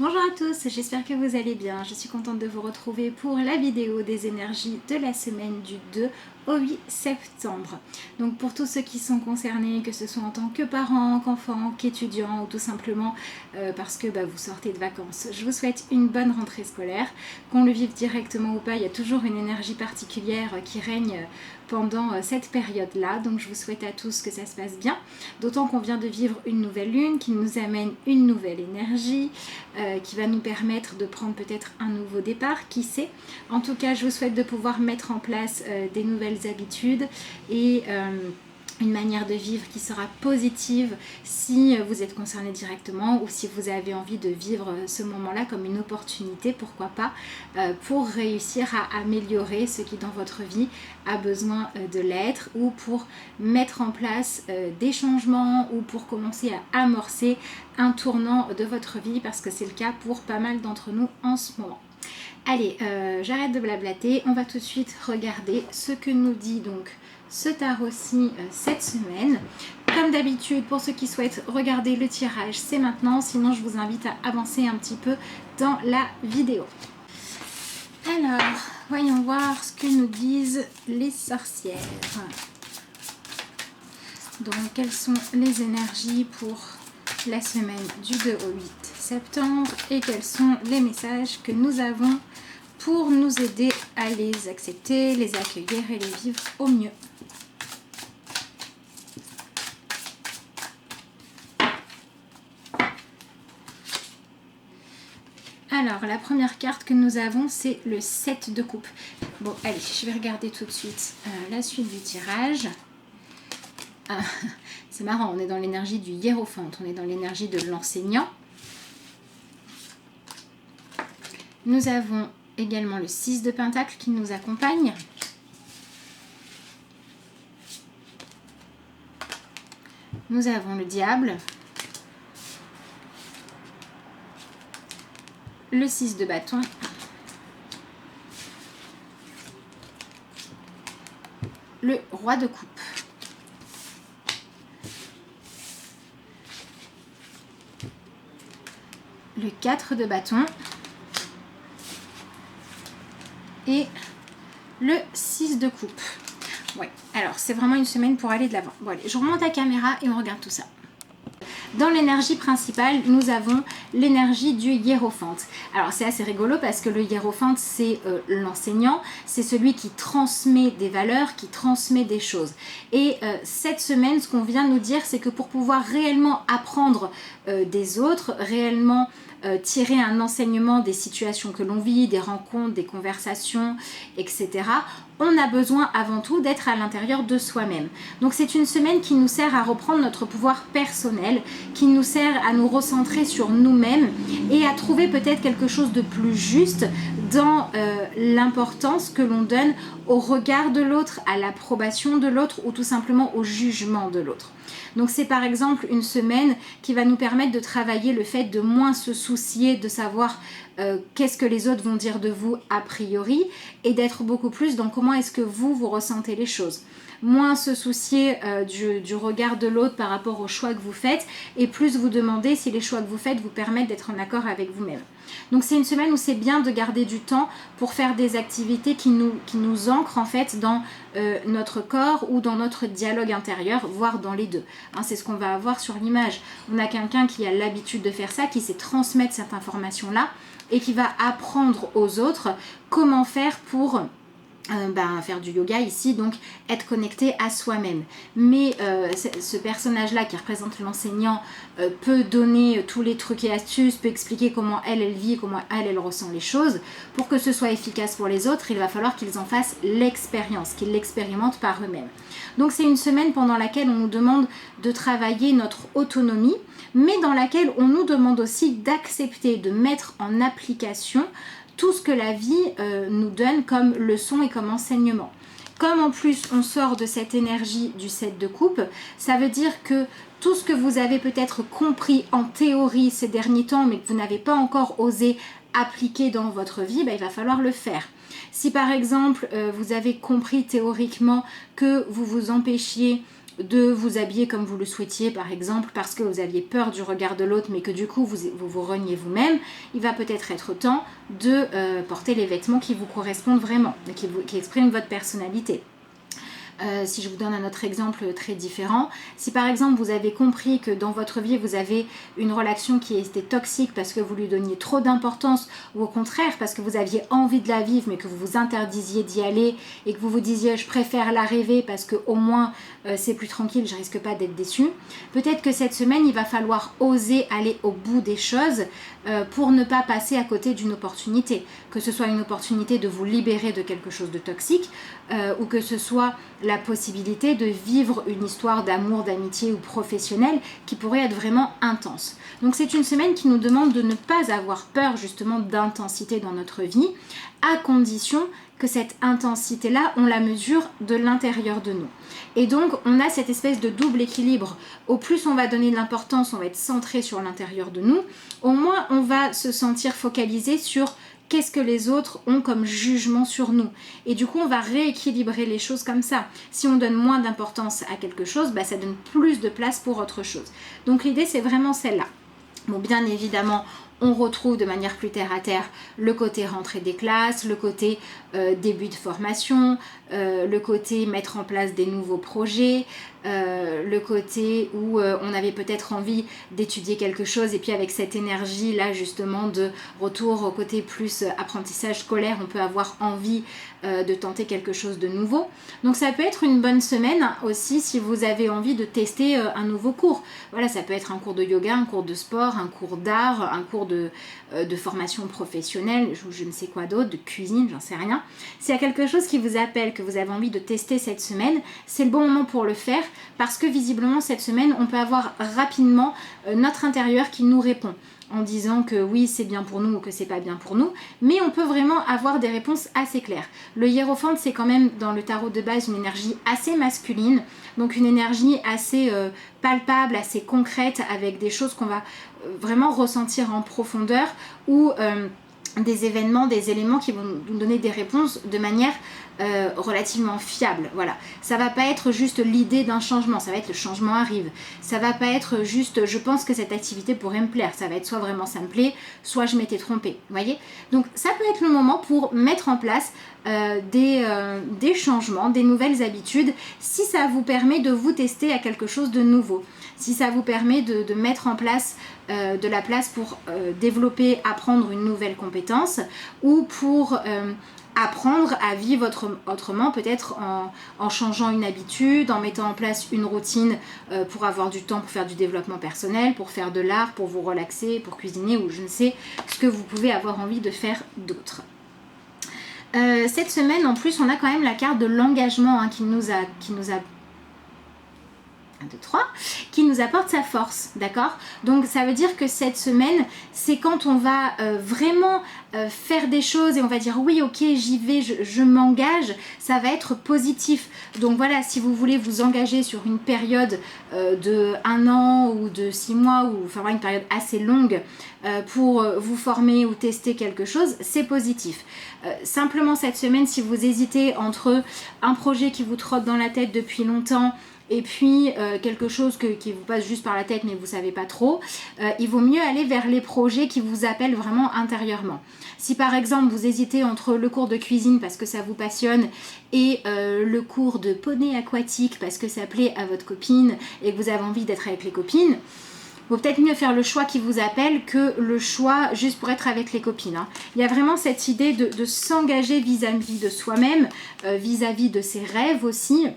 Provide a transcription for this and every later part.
Bonjour à tous, j'espère que vous allez bien. Je suis contente de vous retrouver pour la vidéo des énergies de la semaine du 2 au 8 septembre. Donc pour tous ceux qui sont concernés, que ce soit en tant que parents, qu'enfants, qu'étudiants ou tout simplement parce que vous sortez de vacances, je vous souhaite une bonne rentrée scolaire. Qu'on le vive directement ou pas, il y a toujours une énergie particulière qui règne pendant cette période-là. Donc je vous souhaite à tous que ça se passe bien. D'autant qu'on vient de vivre une nouvelle lune qui nous amène une nouvelle énergie, qui va nous permettre de prendre peut-être un nouveau départ, qui sait. En tout cas, je vous souhaite de pouvoir mettre en place des nouvelles habitudes et une manière de vivre qui sera positive si vous êtes concerné directement ou si vous avez envie de vivre ce moment-là comme une opportunité, pourquoi pas, pour réussir à améliorer ce qui dans votre vie a besoin de l'être ou pour mettre en place des changements ou pour commencer à amorcer un tournant de votre vie parce que c'est le cas pour pas mal d'entre nous en ce moment. Allez, j'arrête de blablater, on va tout de suite regarder ce que nous dit donc ce tarot-ci cette semaine. Comme d'habitude, pour ceux qui souhaitent regarder le tirage, c'est maintenant, sinon je vous invite à avancer un petit peu dans la vidéo. Alors, voyons voir ce que nous disent les sorcières. Donc, quelles sont les énergies pour la semaine du 2 au 8 septembre et quels sont les messages que nous avons pour nous aider à les accepter, les accueillir et les vivre au mieux. Alors, la première carte que nous avons, c'est le 7 de coupe. Bon, allez, je vais regarder tout de suite la suite du tirage. C'est marrant, on est dans l'énergie du hiérophante, on est dans l'énergie de l'enseignant. Nous avons également le 6 de pentacle qui nous accompagne. Nous avons le diable. Le 6 de bâton. Le roi de coupe. Le 4 de bâton. Et le 6 de coupe. Ouais, alors c'est vraiment une semaine pour aller de l'avant. Bon allez, je remonte la caméra et on regarde tout ça. Dans l'énergie principale, nous avons l'énergie du hiérophante. Alors c'est assez rigolo parce que le hiérophante, c'est l'enseignant, c'est celui qui transmet des valeurs, qui transmet des choses. Et cette semaine, ce qu'on vient de nous dire, c'est que pour pouvoir réellement apprendre des autres, réellement tirer un enseignement des situations que l'on vit, des rencontres, des conversations, etc., on a besoin avant tout d'être à l'intérieur de soi-même. Donc c'est une semaine qui nous sert à reprendre notre pouvoir personnel, qui nous sert à nous recentrer sur nous-mêmes et à trouver peut-être quelque chose de plus juste dans l'importance que l'on donne au regard de l'autre, à l'approbation de l'autre ou tout simplement au jugement de l'autre. Donc c'est par exemple une semaine qui va nous permettre de travailler le fait de moins se soucier de savoir qu'est-ce que les autres vont dire de vous a priori et d'être beaucoup plus dans comment est-ce que vous ressentez les choses. Moins se soucier du regard de l'autre par rapport aux choix que vous faites et plus vous demander si les choix que vous faites vous permettent d'être en accord avec vous-même. Donc c'est une semaine où c'est bien de garder du temps pour faire des activités qui nous ancrent en fait dans notre corps ou dans notre dialogue intérieur, voire dans les deux. Hein, c'est ce qu'on va avoir sur l'image. On a quelqu'un qui a l'habitude de faire ça, qui sait transmettre cette information-là et qui va apprendre aux autres comment faire pour faire du yoga ici, donc être connecté à soi-même. Mais ce personnage-là qui représente l'enseignant peut donner tous les trucs et astuces, peut expliquer comment elle vit, comment elle ressent les choses. Pour que ce soit efficace pour les autres, il va falloir qu'ils en fassent l'expérience, qu'ils l'expérimentent par eux-mêmes. Donc c'est une semaine pendant laquelle on nous demande de travailler notre autonomie, mais dans laquelle on nous demande aussi d'accepter, de mettre en application tout ce que la vie nous donne comme leçon et comme enseignement. Comme en plus on sort de cette énergie du 7 de coupe, ça veut dire que tout ce que vous avez peut-être compris en théorie ces derniers temps, mais que vous n'avez pas encore osé appliquer dans votre vie, il va falloir le faire. Si par exemple vous avez compris théoriquement que vous vous empêchiez de vous habiller comme vous le souhaitiez, par exemple, parce que vous aviez peur du regard de l'autre, mais que du coup vous reniez vous-même, il va peut-être être temps de porter les vêtements qui vous correspondent vraiment, qui expriment votre personnalité. Si je vous donne un autre exemple très différent, si par exemple vous avez compris que dans votre vie vous avez une relation qui était toxique parce que vous lui donniez trop d'importance, ou au contraire parce que vous aviez envie de la vivre mais que vous vous interdisiez d'y aller et que vous vous disiez je préfère la rêver parce que au moins c'est plus tranquille, je risque pas d'être déçue, peut-être que cette semaine il va falloir oser aller au bout des choses pour ne pas passer à côté d'une opportunité, que ce soit une opportunité de vous libérer de quelque chose de toxique ou que ce soit la possibilité de vivre une histoire d'amour, d'amitié ou professionnelle qui pourrait être vraiment intense. Donc c'est une semaine qui nous demande de ne pas avoir peur justement d'intensité dans notre vie, à condition que cette intensité-là, on la mesure de l'intérieur de nous. Et donc, on a cette espèce de double équilibre. Au plus on va donner de l'importance, on va être centré sur l'intérieur de nous, au moins on va se sentir focalisé sur qu'est-ce que les autres ont comme jugement sur nous. Et du coup, on va rééquilibrer les choses comme ça. Si on donne moins d'importance à quelque chose, ça donne plus de place pour autre chose. Donc l'idée, c'est vraiment celle-là. Bon, bien évidemment, on retrouve de manière plus terre à terre le côté rentrée des classes, le côté début de formation, le côté mettre en place des nouveaux projets, le côté où on avait peut-être envie d'étudier quelque chose et puis avec cette énergie là justement de retour au côté plus apprentissage scolaire, on peut avoir envie de tenter quelque chose de nouveau. Donc ça peut être une bonne semaine aussi si vous avez envie de tester un nouveau cours. Voilà, ça peut être un cours de yoga, un cours de sport, un cours d'art, un cours de formation professionnelle, je ne sais quoi d'autre, de cuisine, j'en sais rien. S'il y a quelque chose qui vous appelle, que vous avez envie de tester cette semaine, c'est le bon moment pour le faire parce que visiblement cette semaine, on peut avoir rapidement notre intérieur qui nous répond en disant que oui c'est bien pour nous ou que c'est pas bien pour nous, mais on peut vraiment avoir des réponses assez claires. Le hiérophante c'est quand même dans le tarot de base une énergie assez masculine, donc une énergie assez palpable, assez concrète avec des choses qu'on va vraiment ressentir en profondeur ou des événements, des éléments qui vont nous donner des réponses de manière relativement fiable. Voilà, ça va pas être juste l'idée d'un changement, ça va être le changement arrive. Ça va pas être juste je pense que cette activité pourrait me plaire, ça va être soit vraiment ça me plaît, soit je m'étais trompée. Vous voyez, donc ça peut être le moment pour mettre en place des changements, des nouvelles habitudes, si ça vous permet de vous tester à quelque chose de nouveau, si ça vous permet de mettre en place de la place pour développer, apprendre une nouvelle compétence ou pour apprendre à vivre autrement, peut-être en changeant une habitude, en mettant en place une routine pour avoir du temps pour faire du développement personnel, pour faire de l'art, pour vous relaxer, pour cuisiner ou je ne sais ce que vous pouvez avoir envie de faire d'autre. Cette semaine en plus on a quand même la carte de l'engagement qui nous a 1, 2, 3, qui nous apporte sa force, d'accord? Donc ça veut dire que cette semaine, c'est quand on va vraiment faire des choses et on va dire oui ok j'y vais, je m'engage, ça va être positif. Donc voilà, si vous voulez vous engager sur une période de 1 an ou de 6 mois ou enfin une période assez longue pour vous former ou tester quelque chose, c'est positif. Simplement cette semaine, si vous hésitez entre un projet qui vous trotte dans la tête depuis longtemps et puis quelque chose qui vous passe juste par la tête mais vous savez pas trop, il vaut mieux aller vers les projets qui vous appellent vraiment intérieurement. Si par exemple vous hésitez entre le cours de cuisine parce que ça vous passionne et le cours de poney aquatique parce que ça plaît à votre copine et que vous avez envie d'être avec les copines, vaut peut-être mieux faire le choix qui vous appelle que le choix juste pour être avec les copines. Il y a vraiment cette idée de s'engager vis-à-vis de soi-même, vis-à-vis de ses rêves aussi.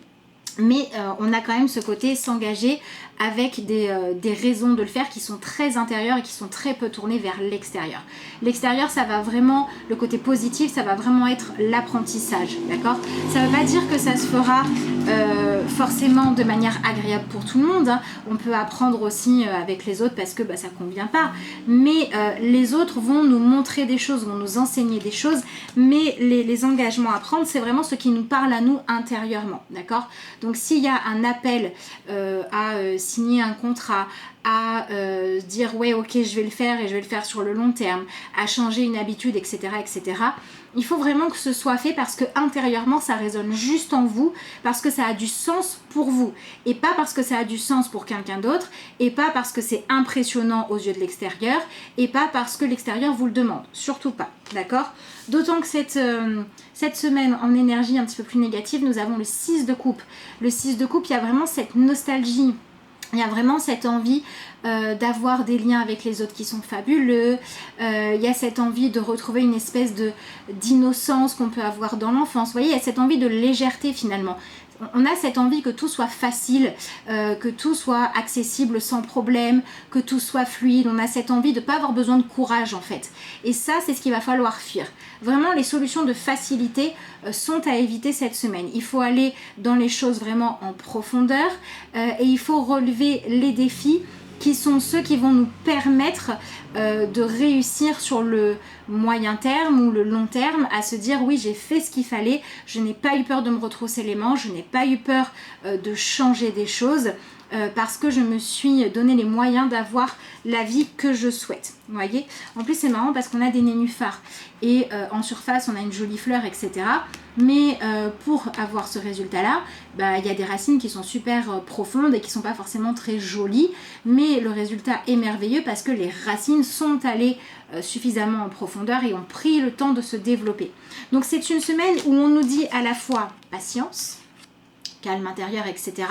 Mais on a quand même ce côté s'engager avec des raisons de le faire qui sont très intérieures et qui sont très peu tournées vers l'extérieur. L'extérieur, ça va vraiment, le côté positif, ça va vraiment être l'apprentissage, d'accord? Ça ne veut pas dire que ça se fera forcément de manière agréable pour tout le monde. On peut apprendre aussi avec les autres parce que ça ne convient pas. Mais les autres vont nous montrer des choses, vont nous enseigner des choses. Mais les engagements à prendre, c'est vraiment ce qui nous parle à nous intérieurement, d'accord? Donc s'il y a un appel à signer un contrat, à dire ouais ok je vais le faire et je vais le faire sur le long terme, à changer une habitude, etc. etc. Il faut vraiment que ce soit fait parce que intérieurement ça résonne juste en vous, parce que ça a du sens pour vous et pas parce que ça a du sens pour quelqu'un d'autre et pas parce que c'est impressionnant aux yeux de l'extérieur et pas parce que l'extérieur vous le demande, surtout pas, d'accord? D'autant que cette semaine en énergie un petit peu plus négative, nous avons le 6 de coupe. Le 6 de coupe, il y a vraiment cette nostalgie. Il y a vraiment cette envie d'avoir des liens avec les autres qui sont fabuleux. Il y a cette envie de retrouver une espèce d'innocence qu'on peut avoir dans l'enfance. Vous voyez, il y a cette envie de légèreté finalement. On a cette envie que tout soit facile, que tout soit accessible sans problème, que tout soit fluide. On a cette envie de ne pas avoir besoin de courage en fait. Et ça, c'est ce qu'il va falloir fuir. Vraiment, les solutions de facilité sont à éviter cette semaine. Il faut aller dans les choses vraiment en profondeur et il faut relever les défis qui sont ceux qui vont nous permettre de réussir sur le moyen terme ou le long terme à se dire oui j'ai fait ce qu'il fallait, je n'ai pas eu peur de me retrousser les manches, je n'ai pas eu peur de changer des choses parce que je me suis donné les moyens d'avoir la vie que je souhaite. Vous voyez, en plus c'est marrant parce qu'on a des nénuphars et en surface on a une jolie fleur, etc. Mais pour avoir ce résultat-là, il y a des racines qui sont super profondes et qui ne sont pas forcément très jolies, mais le résultat est merveilleux parce que les racines sont allées suffisamment en profondeur et ont pris le temps de se développer. Donc c'est une semaine où on nous dit à la fois patience, calme intérieur, etc.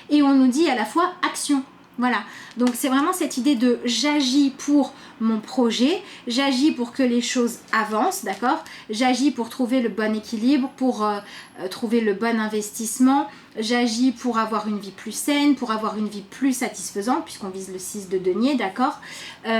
et on nous dit à la fois action. Voilà, donc c'est vraiment cette idée de j'agis pour mon projet, j'agis pour que les choses avancent, d'accord? J'agis pour trouver le bon équilibre, pour trouver le bon investissement, j'agis pour avoir une vie plus saine, pour avoir une vie plus satisfaisante, puisqu'on vise le 6 de denier, d'accord?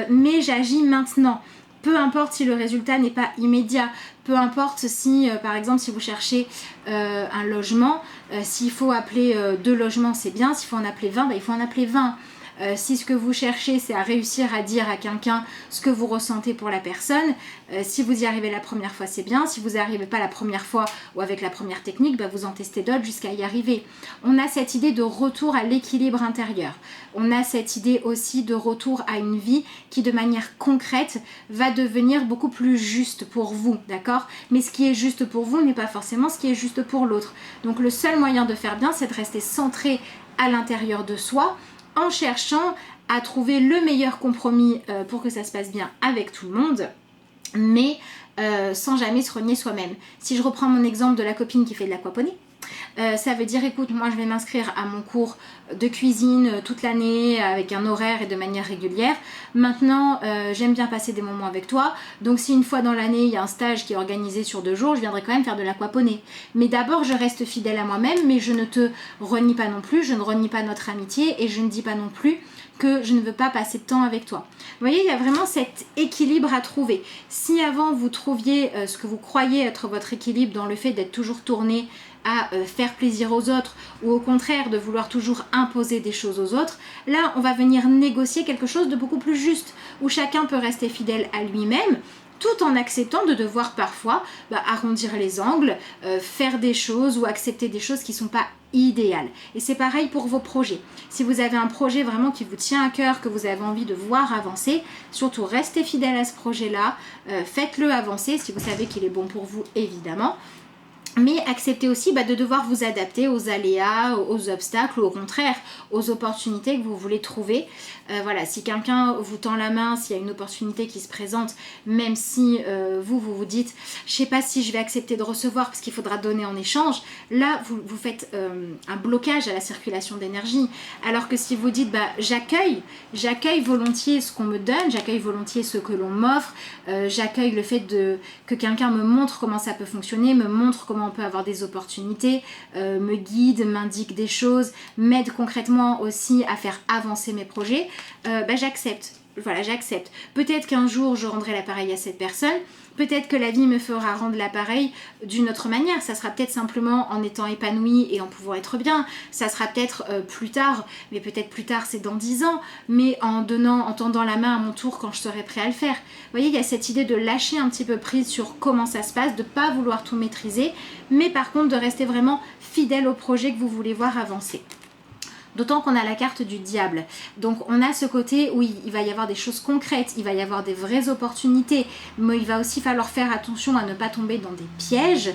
Mais j'agis maintenant. Peu importe si le résultat n'est pas immédiat, peu importe si, par exemple, si vous cherchez un logement, s'il faut appeler 2 logements, c'est bien. S'il faut en appeler 20, il faut en appeler 20. Si ce que vous cherchez, c'est à réussir à dire à quelqu'un ce que vous ressentez pour la personne, si vous y arrivez la première fois, c'est bien. Si vous n'y arrivez pas la première fois ou avec la première technique, vous en testez d'autres jusqu'à y arriver. On a cette idée de retour à l'équilibre intérieur. On a cette idée aussi de retour à une vie qui, de manière concrète, va devenir beaucoup plus juste pour vous, d'accord? Mais ce qui est juste pour vous n'est pas forcément ce qui est juste pour l'autre. Donc le seul moyen de faire bien, c'est de rester centré à l'intérieur de soi, en cherchant à trouver le meilleur compromis pour que ça se passe bien avec tout le monde, mais sans jamais se renier soi-même. Si je reprends mon exemple de la copine qui fait de l'aquaponie, ça veut dire écoute, moi je vais m'inscrire à mon cours de cuisine toute l'année avec un horaire et de manière régulière. Maintenant j'aime bien passer des moments avec toi, donc si une fois dans l'année il y a un stage qui est organisé sur 2 jours, je viendrai quand même faire de l'aquaponie. Mais d'abord je reste fidèle à moi-même, mais je ne te renie pas non plus, je ne renie pas notre amitié et je ne dis pas non plus que je ne veux pas passer de temps avec toi. Vous voyez, il y a vraiment cet équilibre à trouver. Si avant vous trouviez ce que vous croyez être votre équilibre dans le fait d'être toujours tourné à faire plaisir aux autres ou au contraire de vouloir toujours imposer des choses aux autres, là on va venir négocier quelque chose de beaucoup plus juste où chacun peut rester fidèle à lui-même tout en acceptant de devoir parfois arrondir les angles, faire des choses ou accepter des choses qui ne sont pas idéales. Et c'est pareil pour vos projets. Si vous avez un projet vraiment qui vous tient à cœur, que vous avez envie de voir avancer, surtout restez fidèle à ce projet-là, faites-le avancer si vous savez qu'il est bon pour vous évidemment. Mais acceptez aussi de devoir vous adapter aux aléas, aux obstacles ou au contraire aux opportunités que vous voulez trouver. Voilà, si quelqu'un vous tend la main, s'il y a une opportunité qui se présente, même si vous dites je sais pas si je vais accepter de recevoir parce qu'il faudra donner en échange, là vous faites un blocage à la circulation d'énergie. Alors que si vous dites j'accueille volontiers ce qu'on me donne, j'accueille volontiers ce que l'on m'offre, j'accueille le fait que quelqu'un me montre comment ça peut fonctionner, me montre comment on peut avoir des opportunités, me guide, m'indique des choses, m'aide concrètement aussi à faire avancer mes projets, j'accepte. Voilà, j'accepte. Peut-être qu'un jour je rendrai l'appareil à cette personne, peut-être que la vie me fera rendre l'appareil d'une autre manière, ça sera peut-être simplement en étant épanouie et en pouvant être bien, ça sera peut-être plus tard, mais peut-être plus tard c'est dans 10 ans, mais en tendant la main à mon tour quand je serai prêt à le faire. Vous voyez, il y a cette idée de lâcher un petit peu prise sur comment ça se passe, de ne pas vouloir tout maîtriser, mais par contre de rester vraiment fidèle au projet que vous voulez voir avancer. D'autant qu'on a la carte du diable. Donc on a ce côté où il va y avoir des choses concrètes, il va y avoir des vraies opportunités, mais il va aussi falloir faire attention à ne pas tomber dans des pièges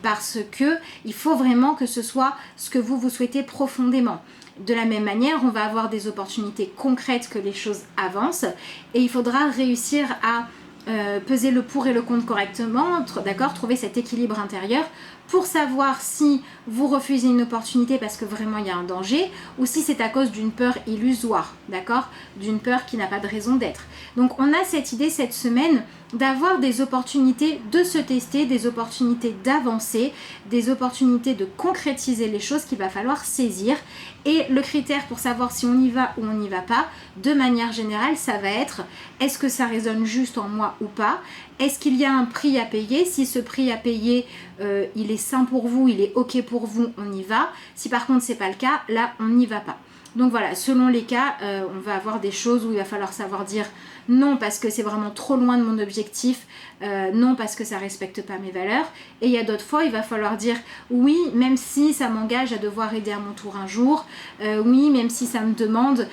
parce que il faut vraiment que ce soit ce que vous souhaitez profondément. De la même manière, on va avoir des opportunités concrètes que les choses avancent et il faudra réussir à peser le pour et le contre correctement, d'accord, trouver cet équilibre intérieur pour savoir si vous refusez une opportunité parce que vraiment il y a un danger ou si c'est à cause d'une peur illusoire, d'accord, d'une peur qui n'a pas de raison d'être. Donc on a cette idée cette semaine d'avoir des opportunités de se tester, des opportunités d'avancer, des opportunités de concrétiser les choses qu'il va falloir saisir. Et le critère pour savoir si on y va ou on n'y va pas, de manière générale, ça va être est-ce que ça résonne juste en moi ou pas? Est-ce qu'il y a un prix à payer? Si ce prix à payer, il est sain pour vous, il est ok pour vous, on y va. Si par contre c'est pas le cas, là on n'y va pas. Donc voilà, selon les cas, on va avoir des choses où il va falloir savoir dire non parce que c'est vraiment trop loin de mon objectif, non parce que ça respecte pas mes valeurs. Et il y a d'autres fois, il va falloir dire oui, même si ça m'engage à devoir aider à mon tour un jour, oui, même si ça me demande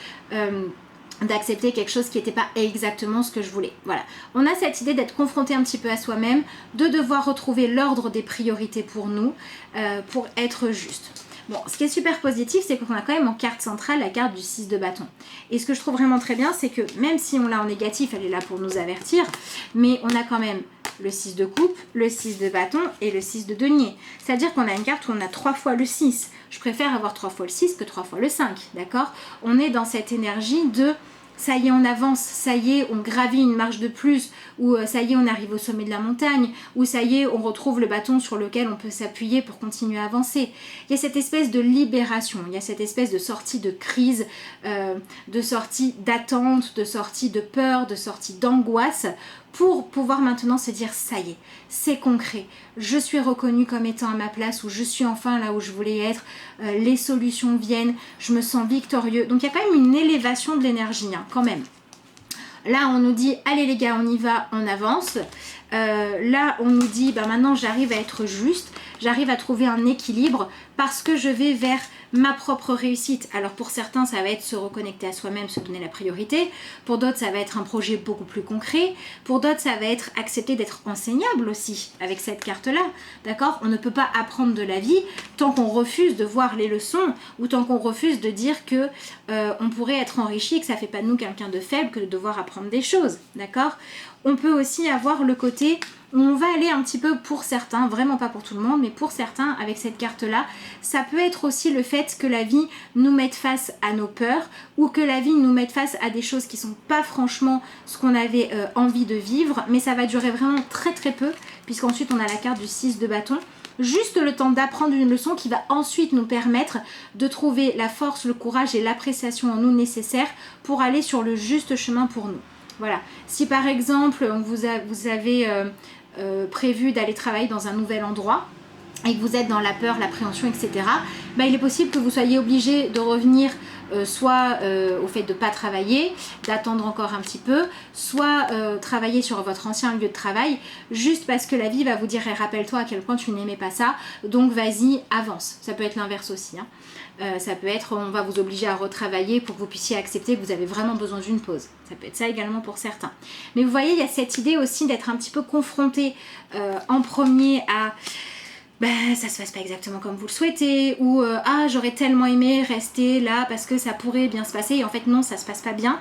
d'accepter quelque chose qui n'était pas exactement ce que je voulais. Voilà, on a cette idée d'être confronté un petit peu à soi-même, de devoir retrouver l'ordre des priorités pour nous, pour être juste. Bon, ce qui est super positif, c'est qu'on a quand même en carte centrale la carte du 6 de bâton. Et ce que je trouve vraiment très bien, c'est que même si on l'a en négatif, elle est là pour nous avertir, mais on a quand même le 6 de coupe, le 6 de bâton et le 6 de denier. C'est-à-dire qu'on a une carte où on a 3 fois le 6. Je préfère avoir 3 fois le 6 que 3 fois le 5, d'accord? On est dans cette énergie de ça y est, on avance, ça y est, on gravit une marche de plus, ou ça y est, on arrive au sommet de la montagne, ou ça y est, on retrouve le bâton sur lequel on peut s'appuyer pour continuer à avancer. Il y a cette espèce de libération, il y a cette espèce de sortie de crise, de sortie d'attente, de sortie de peur, de sortie d'angoisse, pour pouvoir maintenant se dire ça y est, c'est concret, je suis reconnue comme étant à ma place, ou je suis enfin là où je voulais être, les solutions viennent, je me sens victorieux. Donc il y a quand même une élévation de l'énergie, hein, quand même. Là on nous dit allez les gars, on y va, on avance. Là on nous dit bah maintenant j'arrive à être juste, j'arrive à trouver un équilibre parce que je vais vers ma propre réussite. Alors pour certains ça va être se reconnecter à soi-même, se donner la priorité, pour d'autres ça va être un projet beaucoup plus concret, pour d'autres ça va être accepter d'être enseignable aussi avec cette carte là, d'accord? On ne peut pas apprendre de la vie tant qu'on refuse de voir les leçons ou tant qu'on refuse de dire que on pourrait être enrichi, que ça fait pas de nous quelqu'un de faible que de devoir apprendre des choses, d'accord? On peut aussi avoir le côté où on va aller un petit peu pour certains, vraiment pas pour tout le monde, mais pour certains avec cette carte-là, ça peut être aussi le fait que la vie nous mette face à nos peurs ou que la vie nous mette face à des choses qui sont pas franchement ce qu'on avait envie de vivre, mais ça va durer vraiment très très peu, puisqu'ensuite on a la carte du 6 de bâton. Juste le temps d'apprendre une leçon qui va ensuite nous permettre de trouver la force, le courage et l'appréciation en nous nécessaires pour aller sur le juste chemin pour nous. Voilà, si par exemple vous avez prévu d'aller travailler dans un nouvel endroit et que vous êtes dans la peur, l'appréhension, etc., bah, il est possible que vous soyez obligé de revenir soit au fait de ne pas travailler, d'attendre encore un petit peu, soit travailler sur votre ancien lieu de travail, juste parce que la vie va vous dire hey, rappelle-toi à quel point tu n'aimais pas ça, donc vas-y, avance. Ça peut être l'inverse aussi, hein. Ça peut être on va vous obliger à retravailler pour que vous puissiez accepter que vous avez vraiment besoin d'une pause. Ça peut être ça également pour certains. Mais vous voyez, il y a cette idée aussi d'être un petit peu confronté en premier à ça se passe pas exactement comme vous le souhaitez, ou ah j'aurais tellement aimé rester là parce que ça pourrait bien se passer, et en fait non, ça se passe pas bien.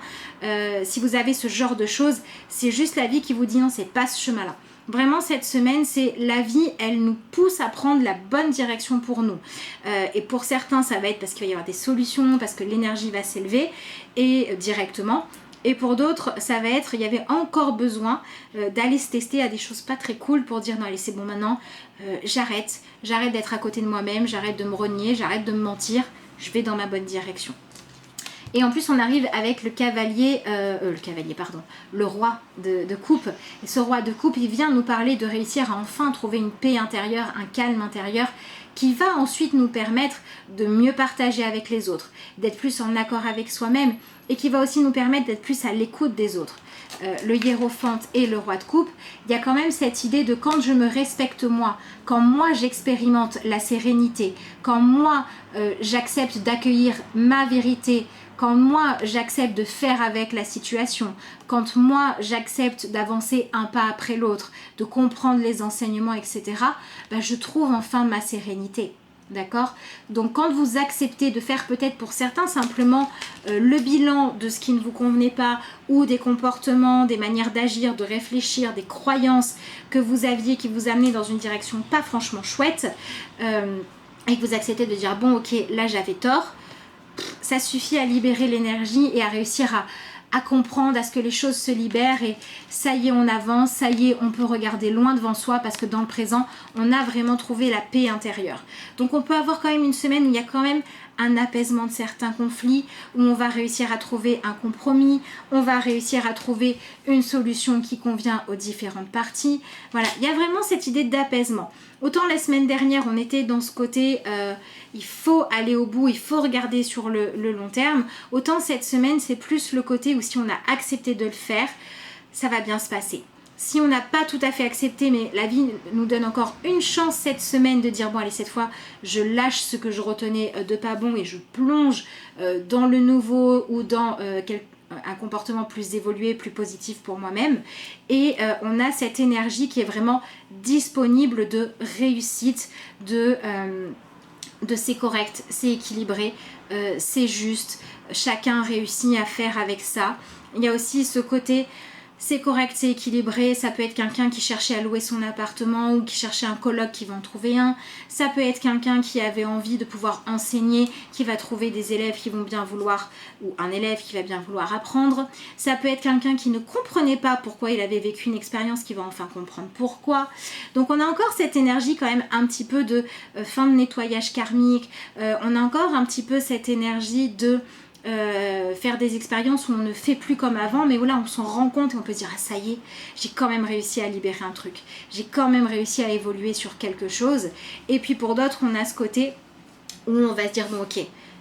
Si vous avez ce genre de choses, c'est juste la vie qui vous dit non, c'est pas ce chemin-là. Vraiment cette semaine, c'est la vie, elle nous pousse à prendre la bonne direction pour nous. Et pour certains, ça va être parce qu'il va y avoir des solutions, parce que l'énergie va s'élever, et directement. Et pour d'autres, ça va être, il y avait encore besoin d'aller se tester à des choses pas très cool pour dire non allez c'est bon maintenant, j'arrête d'être à côté de moi-même, j'arrête de me renier, j'arrête de me mentir, je vais dans ma bonne direction. Et en plus, on arrive avec le le roi de coupe. Et ce roi de coupe, il vient nous parler de réussir à enfin trouver une paix intérieure, un calme intérieur, qui va ensuite nous permettre de mieux partager avec les autres, d'être plus en accord avec soi-même, et qui va aussi nous permettre d'être plus à l'écoute des autres. Le hiérophante et le roi de coupe, il y a quand même cette idée de quand je me respecte moi, quand moi j'expérimente la sérénité, quand moi j'accepte d'accueillir ma vérité, quand moi j'accepte de faire avec la situation, quand moi j'accepte d'avancer un pas après l'autre, de comprendre les enseignements, etc., ben, je trouve enfin ma sérénité. D'accord? Donc quand vous acceptez de faire peut-être pour certains simplement le bilan de ce qui ne vous convenait pas, ou des comportements, des manières d'agir, de réfléchir, des croyances que vous aviez qui vous amenaient dans une direction pas franchement chouette, et que vous acceptez de dire bon ok là j'avais tort, ça suffit à libérer l'énergie et à réussir à comprendre, à ce que les choses se libèrent, et ça y est on avance, ça y est on peut regarder loin devant soi, parce que dans le présent on a vraiment trouvé la paix intérieure. Donc on peut avoir quand même une semaine où il y a quand même un apaisement de certains conflits, où on va réussir à trouver un compromis, on va réussir à trouver une solution qui convient aux différentes parties. Voilà, il y a vraiment cette idée d'apaisement. Autant la semaine dernière on était dans ce côté il faut aller au bout, il faut regarder sur le long terme, autant cette semaine c'est plus le côté où si on a accepté de le faire, ça va bien se passer. Si on n'a pas tout à fait accepté, mais la vie nous donne encore une chance cette semaine de dire bon allez cette fois je lâche ce que je retenais de pas bon et je plonge dans le nouveau, ou dans un comportement plus évolué, plus positif pour moi-même, et on a cette énergie qui est vraiment disponible de réussite, de c'est correct, c'est équilibré, c'est juste, chacun réussit à faire avec ça. Il y a aussi ce côté c'est correct, c'est équilibré, ça peut être quelqu'un qui cherchait à louer son appartement, ou qui cherchait un coloc qui va en trouver un, ça peut être quelqu'un qui avait envie de pouvoir enseigner, qui va trouver des élèves qui vont bien vouloir, ou un élève qui va bien vouloir apprendre, ça peut être quelqu'un qui ne comprenait pas pourquoi il avait vécu une expérience, qui va enfin comprendre pourquoi. Donc on a encore cette énergie quand même un petit peu de fin de nettoyage karmique, on a encore un petit peu cette énergie de faire des expériences où on ne fait plus comme avant, mais où là on s'en rend compte et on peut se dire ah ça y est, j'ai quand même réussi à libérer un truc, j'ai quand même réussi à évoluer sur quelque chose. Et puis pour d'autres on a ce côté où on va se dire bon ok,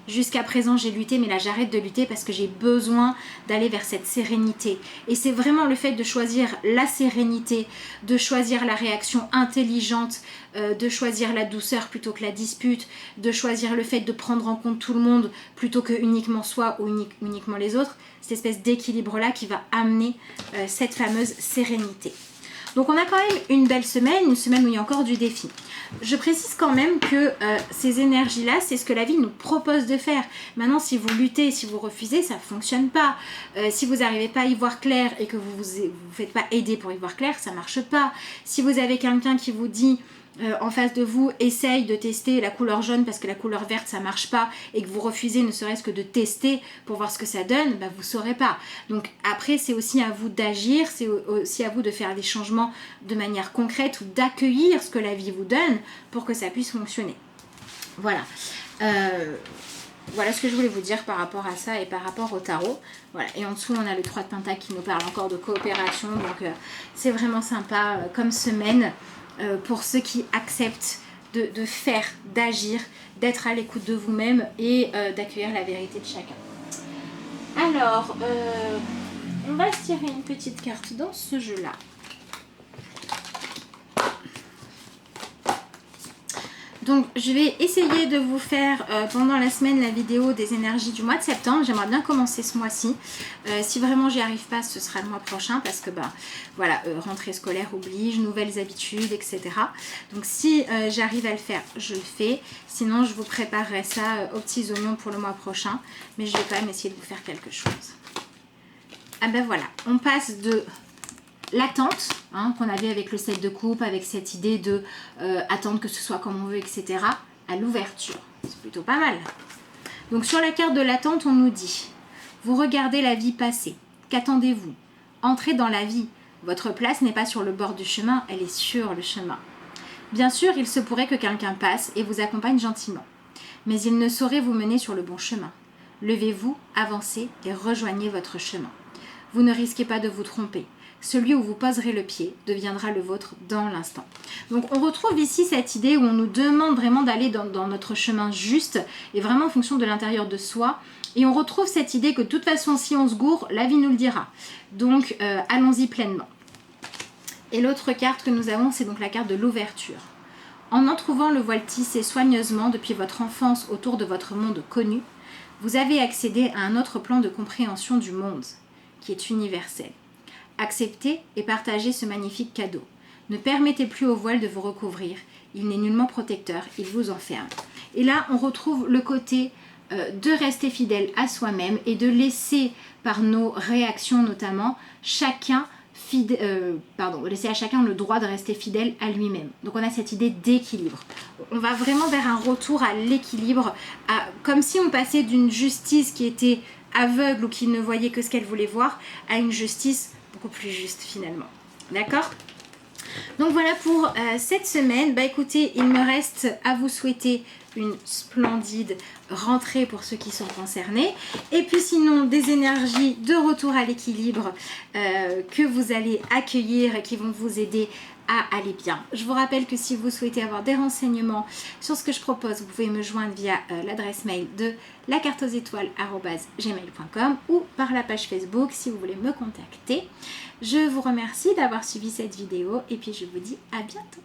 jusqu'à présent j'ai lutté, mais là j'arrête de lutter parce que j'ai besoin d'aller vers cette sérénité. Et c'est vraiment le fait de choisir la sérénité, de choisir la réaction intelligente, de choisir la douceur plutôt que la dispute, de choisir le fait de prendre en compte tout le monde plutôt que uniquement soi ou uniquement les autres, cette espèce d'équilibre là qui va amener cette fameuse sérénité. Donc on a quand même une belle semaine, une semaine où il y a encore du défi. Je précise quand même que ces énergies-là, c'est ce que la vie nous propose de faire. Maintenant, si vous luttez, si vous refusez, ça ne fonctionne pas. Si vous n'arrivez pas à y voir clair et que vous ne vous faites pas aider pour y voir clair, ça ne marche pas. Si vous avez quelqu'un qui vous dit en face de vous, essaye de tester la couleur jaune parce que la couleur verte ça marche pas, et que vous refusez ne serait-ce que de tester pour voir ce que ça donne, bah vous saurez pas. Donc après c'est aussi à vous d'agir, c'est aussi à vous de faire des changements de manière concrète, ou d'accueillir ce que la vie vous donne pour que ça puisse fonctionner. Voilà. Voilà ce que je voulais vous dire par rapport à ça et par rapport au tarot. Voilà. Et en dessous on a le 3 de Pentacle qui nous parle encore de coopération, donc c'est vraiment sympa comme semaine. Pour ceux qui acceptent de faire, d'agir, d'être à l'écoute de vous-même et d'accueillir la vérité de chacun. Alors, on va se tirer une petite carte dans ce jeu-là. Donc je vais essayer de vous faire pendant la semaine la vidéo des énergies du mois de septembre. J'aimerais bien commencer ce mois-ci. Si vraiment j'y arrive pas, ce sera le mois prochain, parce que voilà, rentrée scolaire oblige, nouvelles habitudes, etc. Donc si j'arrive à le faire, je le fais. Sinon je vous préparerai ça aux petits oignons pour le mois prochain. Mais je vais quand même essayer de vous faire quelque chose. Ah ben voilà, on passe de l'attente qu'on avait avec le 7 de coupe, avec cette idée de attendre que ce soit comme on veut, etc., à l'ouverture. C'est plutôt pas mal. Donc sur la carte de l'attente, on nous dit vous regardez la vie passer. Qu'attendez-vous? Entrez dans la vie. Votre place n'est pas sur le bord du chemin, elle est sur le chemin. Bien sûr, il se pourrait que quelqu'un passe et vous accompagne gentiment. Mais il ne saurait vous mener sur le bon chemin. Levez-vous, avancez et rejoignez votre chemin. Vous ne risquez pas de vous tromper. Celui où vous poserez le pied deviendra le vôtre dans l'instant. Donc on retrouve ici cette idée où on nous demande vraiment d'aller dans notre chemin juste et vraiment en fonction de l'intérieur de soi. Et on retrouve cette idée que de toute façon si on se gourre, la vie nous le dira. Donc allons-y pleinement. Et l'autre carte que nous avons, c'est donc la carte de l'ouverture. En trouvant le voile tissé soigneusement depuis votre enfance autour de votre monde connu, vous avez accédé à un autre plan de compréhension du monde, qui est universel. Acceptez et partagez ce magnifique cadeau. Ne permettez plus au voile de vous recouvrir. Il n'est nullement protecteur, il vous enferme. Et là, on retrouve le côté de rester fidèle à soi-même et de laisser par nos réactions notamment, laisser à chacun le droit de rester fidèle à lui-même. Donc on a cette idée d'équilibre. On va vraiment vers un retour à l'équilibre, comme si on passait d'une justice qui était aveugle ou qui ne voyait que ce qu'elle voulait voir, à une justice beaucoup plus juste finalement. D'accord ? Donc voilà pour cette semaine. Bah écoutez, il me reste à vous souhaiter une splendide rentrée pour ceux qui sont concernés. Et puis sinon, des énergies de retour à l'équilibre que vous allez accueillir et qui vont vous aider à aller bien. Je vous rappelle que si vous souhaitez avoir des renseignements sur ce que je propose, vous pouvez me joindre via l'adresse mail de lacarteauxétoiles@gmail.com ou par la page Facebook si vous voulez me contacter. Je vous remercie d'avoir suivi cette vidéo et puis je vous dis à bientôt.